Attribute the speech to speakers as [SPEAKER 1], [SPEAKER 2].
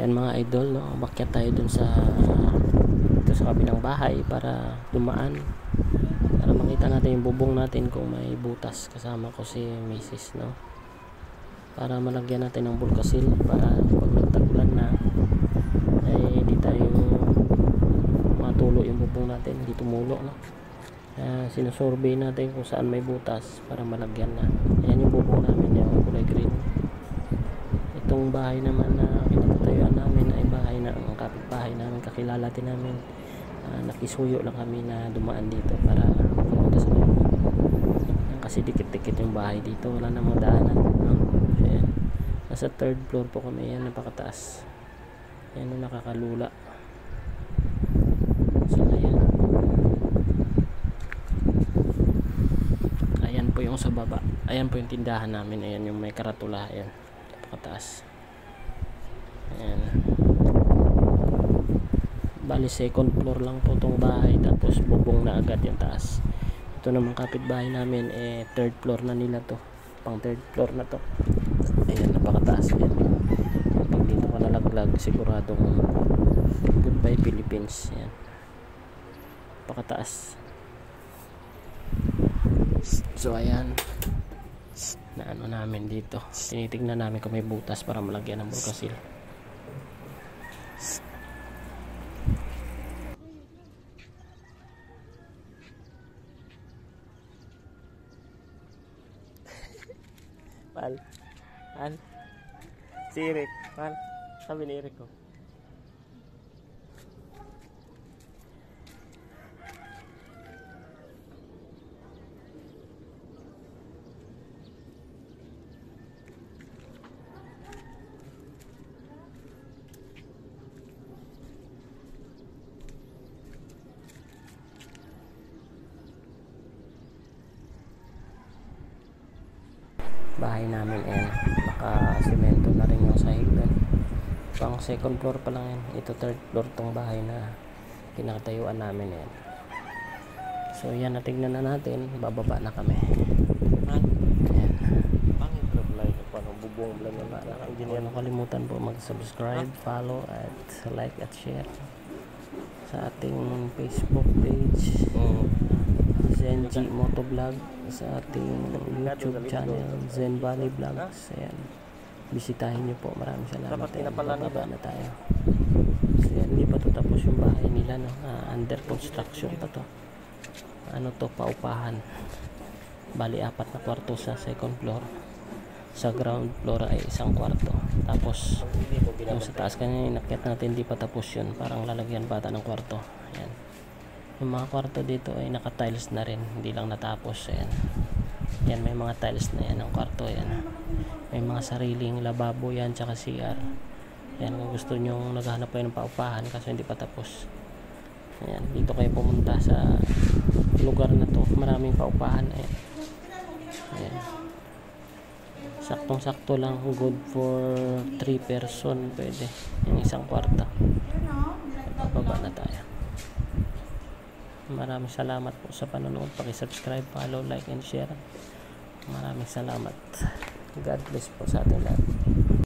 [SPEAKER 1] Yan mga idol, no? Bakyat tayo dun sa dito sa kabilang bahay para dumaan, para makita natin yung bubong natin kung may butas. Kasama ko si Mrs., no? Para malagyan natin ng bulkasil para pag nagtagulan na ay hindi tayo matulo yung bubong natin, hindi tumulo, no? Sinusurvey natin kung saan may butas para malagyan na. Ayan yung bubong namin, yung kulay green. Itong bahay naman na kinatutuyuan namin ay bahay ng kapitbahay namin, kakilala din namin. Nakisuyo lang kami na dumaan dito para pumunta sa loob. Kasi dikit-dikit yung bahay dito, wala namang daanan, no? Ayan. Nasa 3rd floor po kami, yan, napakataas. Ayan yung nakakalula. So ayan. Ayan po yung sa baba. Ayan po yung tindahan namin. Ayan yung may karatula. Ayan, napakataas. Ayan. Bali 2nd floor lang po itong bahay, tapos bubong na agad yung taas. Ito naman kapitbahay namin, 3rd floor na nila to, pang 3rd floor na to. Ayan, napakataas. Ayan. Pag dito ka nalaglag, siguradong goodbye Philippines. Ayan, napakataas. So ayan, na ano namin dito, tinitignan namin kung may butas para malagyan ng bulkasil. Pal, si Eric, Pal, sabi ni Eric ko. Bahay namin naka-semento na rin yung sahig doon. Pang 2nd floor pa lang yan. Ito 3rd floor tong bahay na pinakatayuan namin yan. So yan, natignan na natin, bababa na kami. Ayan. Pangit reply ko pa ng bubong lang na lang. Hindi niyo nakalimutan po mag-subscribe, follow at like at share sa ating Facebook page, Zenji Motovlog, sa ating YouTube channel, Zen Valley Vlogs. Ayan, bisitahin nyo po. Maraming salamat. Bababa na tayo. So yan, hindi pa to tapos yung bahay nila, no? Under construction pa to. Ano to, paupahan. Bali 4 na kwarto sa 2nd floor, sa ground floor ay 1 kwarto. Tapos yung sa taas kanina inakyat natin, hindi pa tapos yun, parang lalagyan bata ng kwarto. Ayan, yung mga kwarto dito ay naka-tiles na rin, hindi lang natapos. Ayan. Yan, may mga tiles na yan ang kwarto. Ayan. May mga sariling lababo yan, tsaka CR. Ayan, kung gusto nyo naghahanap kayo ng paupahan kasi hindi pa tapos. Ayan, dito kayo pumunta sa lugar na to, maraming paupahan. Ayan. Ayan. Saktong-sakto lang, good for 3 person pwede. Yung 1 kwarto. Bababa na tayo. Maraming salamat po sa panonood. Paki-subscribe, follow, like, and share. Maraming salamat. God bless po sa ating lahat.